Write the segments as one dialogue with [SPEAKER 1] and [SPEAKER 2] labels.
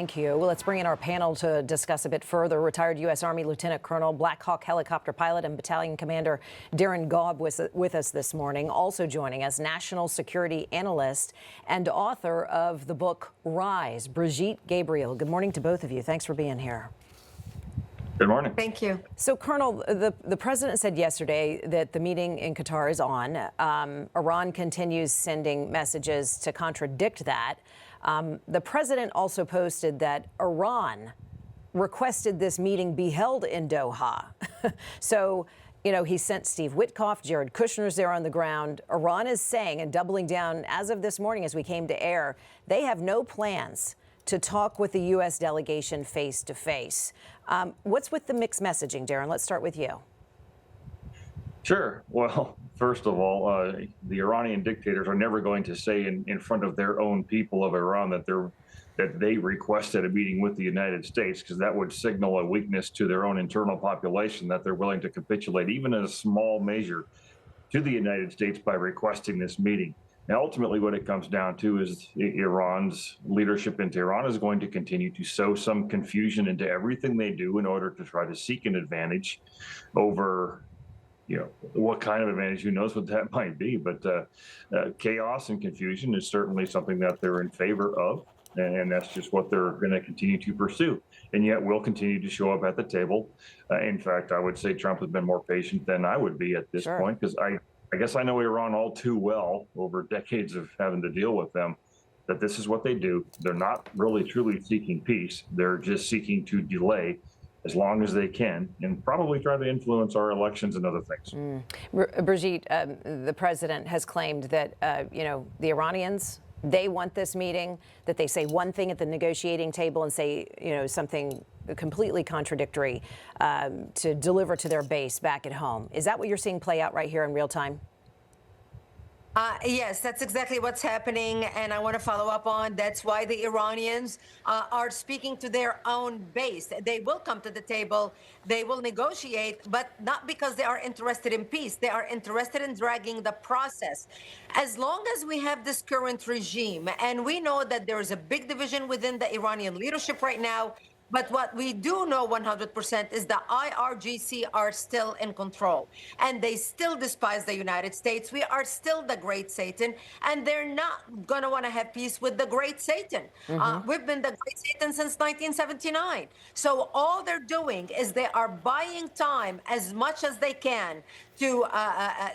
[SPEAKER 1] Thank you. Well, let's bring in our panel to discuss a bit further. Retired U.S. Army Lieutenant Colonel, Black Hawk helicopter pilot, and Battalion Commander Darren Gaub was with us this morning. Also joining us, national security analyst and author of the book Rise, Brigitte Gabriel. Good morning to both of you. Thanks for being here.
[SPEAKER 2] Good morning.
[SPEAKER 3] Thank you.
[SPEAKER 1] So, Colonel, the president said yesterday that the meeting in Qatar is on. Iran continues sending messages to contradict that. The president also posted that Iran requested this meeting be held in Doha. So, you know, he sent Steve Witkoff, Jared Kushner's there on the ground. Iran is saying and doubling down as of this morning as we came to air, they have no plans to talk with the U.S. delegation face to face. What's with the mixed messaging, Darren? Let's start with you.
[SPEAKER 2] Sure. Well, first of all, the Iranian dictators are never going to say in front of their own people of Iran that they requested a meeting with the United States, because that would signal a weakness to their own internal population, that they're willing to capitulate, even in a small measure, to the United States by requesting this meeting. Now, ultimately, what it comes down to is Iran's leadership in Tehran is going to continue to sow some confusion into everything they do in order to try to seek an advantage over, you know, what kind of advantage, who knows what that might be. But chaos and confusion is certainly something that they're in favor of. And that's just what they're going to continue to pursue. And yet we'll continue to show up at the table. In fact, I would say Trump has been more patient than I would be at this point, because I guess I know Iran all too well over decades of having to deal with them, that this is what they do. They're not really truly seeking peace. They're just seeking to delay as long as they can and probably try to influence our elections and other things.
[SPEAKER 1] Brigitte, the president has claimed that, you know, the Iranians, they want this meeting, that they say one thing at the negotiating table and say, you know, something completely contradictory to deliver to their base back at home. Is that what you're seeing play out right here in real time?
[SPEAKER 3] Yes, that's exactly what's happening, and I want to follow up on that's why the Iranians are speaking to their own base. They will come to the table, they will negotiate, but not because they are interested in peace. They are interested in dragging the process. As long as we have this current regime, and we know that there is a big division within the Iranian leadership right now, but what we do know 100% is the IRGC are still in control, and they still despise the United States. We are still the great Satan, and they're not going to want to have peace with the great Satan. We've been the great Satan since 1979. So all they're doing is they are buying time as much as they can to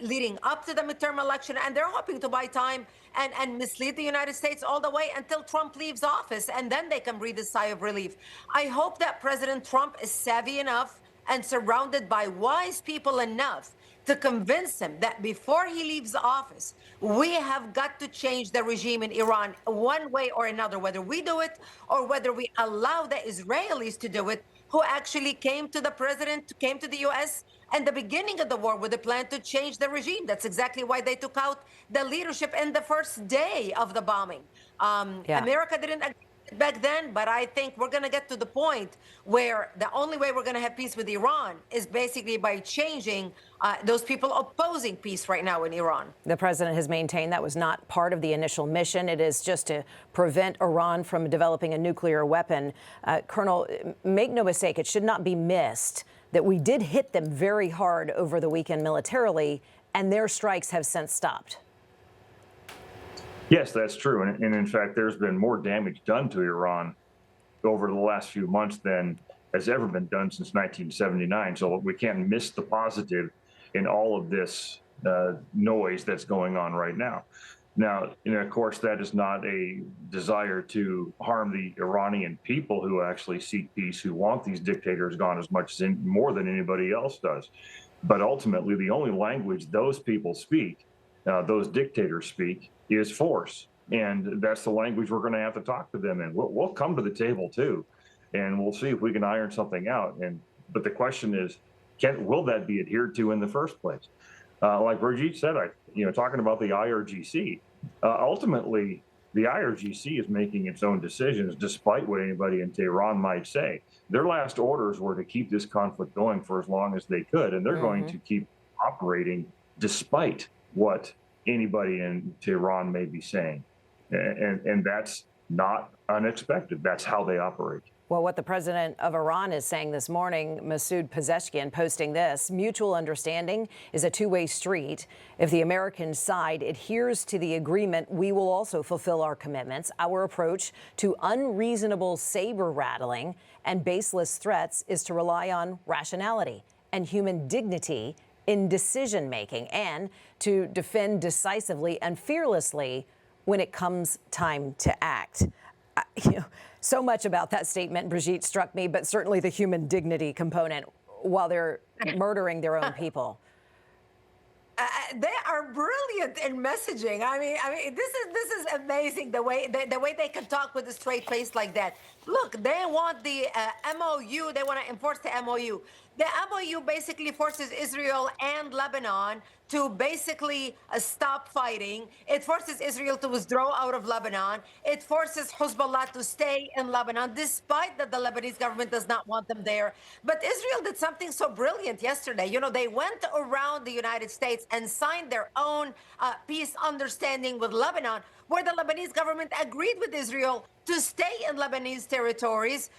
[SPEAKER 3] leading up to the midterm election, and they're hoping to buy time and mislead the United States all the way until Trump leaves office, and then they can breathe a sigh of relief. I hope that President Trump is savvy enough and surrounded by wise people enough to convince him that before he leaves office, we have got to change the regime in Iran one way or another, whether we do it or whether we allow the Israelis to do it, who actually came to the U.S. and the beginning of the war with a plan to change the regime. That's exactly why they took out the leadership in the first day of the bombing. America didn't agree back then, but I think we're going to get to the point where the only way we're going to have peace with Iran is basically by changing those people opposing peace right now in Iran.
[SPEAKER 1] The president has maintained that was not part of the initial mission. It is just to prevent Iran from developing a nuclear weapon. Colonel, make no mistake, it should not be missed that we did hit them very hard over the weekend militarily, and their strikes have since stopped.
[SPEAKER 2] Yes, that's true. And in fact, there's been more damage done to Iran over the last few months than has ever been done since 1979. So we can't miss the positive in all of this noise that's going on right now. Now, you know, of course, that is not a desire to harm the Iranian people who actually seek peace, who want these dictators gone as much as more than anybody else does. But ultimately, the only language those people speak, those dictators speak, is force. And that's the language we're going to have to talk to them in. We'll come to the table, too, and we'll see if we can iron something out. But the question is, will that be adhered to in the first place? Like Brigitte said, talking about the IRGC, ultimately, the IRGC is making its own decisions, despite what anybody in Tehran might say. Their last orders were to keep this conflict going for as long as they could, and they're going to keep operating despite what anybody in Tehran may be saying. And that's not unexpected. That's how they operate.
[SPEAKER 1] Well, what the president of Iran is saying this morning, Masoud Pezeshkian, posting this: mutual understanding is a two-way street. If the American side adheres to the agreement, we will also fulfill our commitments. Our approach to unreasonable saber rattling and baseless threats is to rely on rationality and human dignity in decision making, and to defend decisively and fearlessly when it comes time to act. So much about that statement, Brigitte, struck me, but certainly the human dignity component while they're murdering their own people.
[SPEAKER 3] They are brilliant in messaging. I mean, this is amazing the way they can talk with a straight face like that. Look, they want the MOU. They want to enforce the MOU. The MOU basically forces Israel and Lebanon to basically stop fighting. It forces Israel to withdraw out of Lebanon. It forces Hezbollah to stay in Lebanon, despite that the Lebanese government does not want them there. But Israel did something so brilliant yesterday. You know, they went around the United States and signed their own peace understanding with Lebanon, where the Lebanese government agreed with Israel to stay in Lebanese territories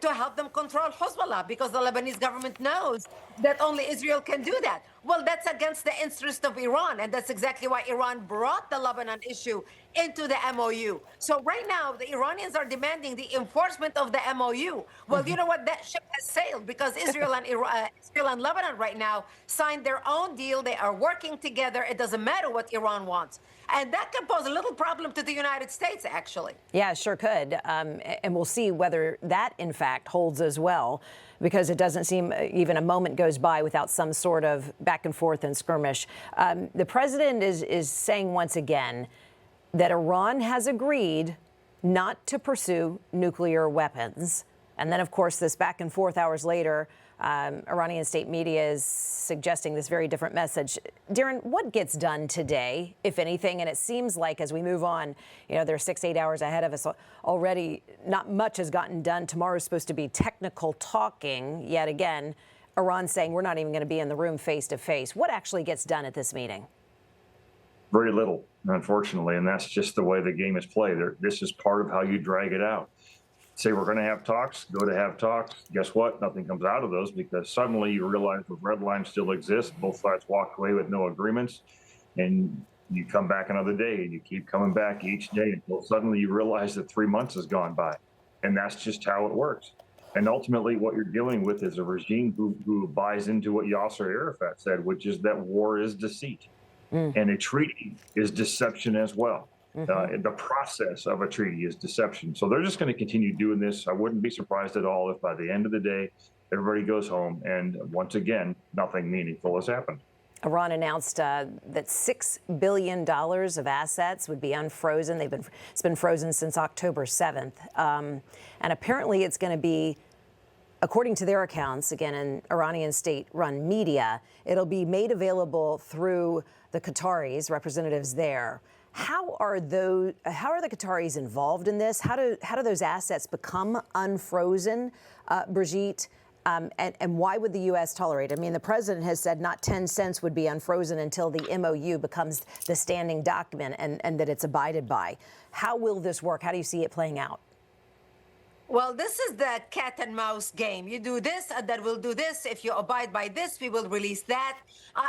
[SPEAKER 3] to help them control Hezbollah, because the Lebanese government knows that only Israel can do that. Well, that's against the interest of Iran, and that's exactly why Iran brought the Lebanon issue into the MOU. So right now, the Iranians are demanding the enforcement of the MOU. Well, you know what? That ship has sailed, because Israel and Lebanon right now signed their own deal. They are working together. It doesn't matter what Iran wants. And that can pose a little problem to the United States, actually.
[SPEAKER 1] Yeah, sure could. And we'll see whether that, in fact, holds as well, because it doesn't seem even a moment goes by without some sort of back and forth and skirmish. The president is saying once again that Iran has agreed not to pursue nuclear weapons. And then, of course, this back and forth hours later, Iranian state media is suggesting this very different message. Darren, what gets done today, if anything? And it seems like as we move on, you know, they're 6-8 hours ahead of us already. Not much has gotten done. Tomorrow's supposed to be technical talking. Yet again, Iran saying we're not even going to be in the room face to face. What actually gets done at this meeting?
[SPEAKER 2] Very little, unfortunately, and that's just the way the game is played. This is part of how you drag it out. Say we're going to have talks, go to have talks. Guess what? Nothing comes out of those, because suddenly you realize the red line still exists. Both sides walk away with no agreements, and you come back another day, and you keep coming back each day until suddenly you realize that 3 months has gone by, and that's just how it works. And ultimately, what you're dealing with is a regime who buys into what Yasser Arafat said, which is that war is deceit, and a treaty is deception as well. The process of a treaty is deception. So they're just going to continue doing this. I wouldn't be surprised at all if by the end of the day, everybody goes home and once again, nothing meaningful has happened.
[SPEAKER 1] Iran announced that $6 billion of assets would be unfrozen. It's been frozen since October 7th. And apparently it's going to be, according to their accounts, again, in Iranian state-run media, it'll be made available through the Qataris, representatives there. How are the Qataris involved in this? How do those assets become unfrozen, Brigitte? And why would the U.S. tolerate it? I mean, the president has said not 10 cents would be unfrozen until the MOU becomes the standing document and that it's abided by. How will this work? How do you see it playing out?
[SPEAKER 3] Well, this is the cat and mouse game. You do this, and then we'll do this. If you abide by this, we will release that.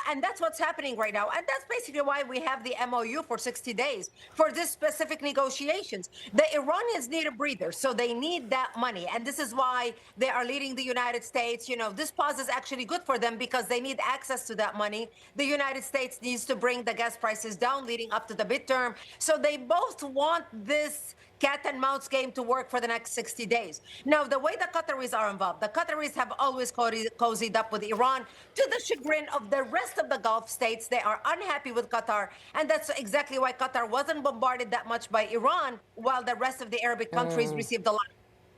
[SPEAKER 3] And that's what's happening right now. And that's basically why we have the MOU for 60 days for this specific negotiations. The Iranians need a breather, so they need that money. And this is why they are leading the United States. You know, this pause is actually good for them because they need access to that money. The United States needs to bring the gas prices down leading up to the midterm. So they both want this cat and mouse game to work for the next 60 days. Now, the way the Qataris are involved, the Qataris have always cozied up with Iran to the chagrin of the rest of the Gulf states. They are unhappy with Qatar, and that's exactly why Qatar wasn't bombarded that much by Iran, while the rest of the Arabic countries received a lot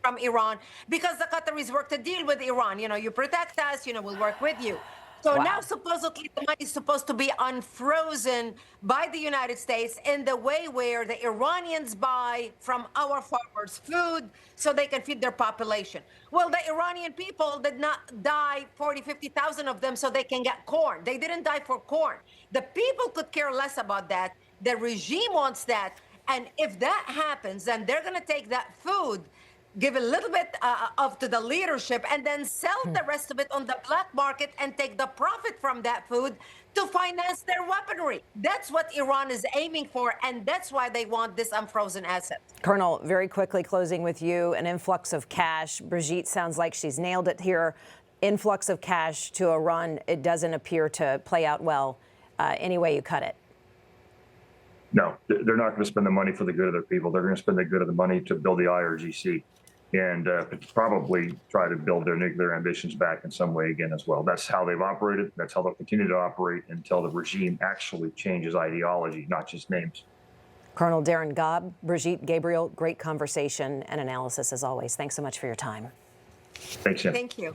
[SPEAKER 3] from Iran, because the Qataris work to deal with Iran. You know, you protect us, you know, we'll work with you. So now supposedly the money is supposed to be unfrozen by the United States in the way where the Iranians buy from our farmers food so they can feed their population. Well, the Iranian people did not die, 40, 50,000 of them, so they can get corn. They didn't die for corn. The people could care less about that. The regime wants that. And if that happens, then they're going to take that food, give a little bit of to the leadership, and then sell the rest of it on the black market and take the profit from that food to finance their weaponry. That's what Iran is aiming for, and that's why they want this unfrozen asset.
[SPEAKER 1] Colonel, very quickly closing with you, an influx of cash. Brigitte sounds like she's nailed it here. Influx of cash to Iran, it doesn't appear to play out well any way you cut it.
[SPEAKER 2] No, they're not going to spend the money for the good of their people. They're going to spend the good of the money to build the IRGC and probably try to build their nuclear ambitions back in some way again as well. That's how they've operated. That's how they'll continue to operate until the regime actually changes ideology, not just names.
[SPEAKER 1] Colonel Darin Gaab, Brigitte Gabriel, great conversation and analysis as always. Thanks so much for your time.
[SPEAKER 2] Thanks, Jen.
[SPEAKER 3] Thank you.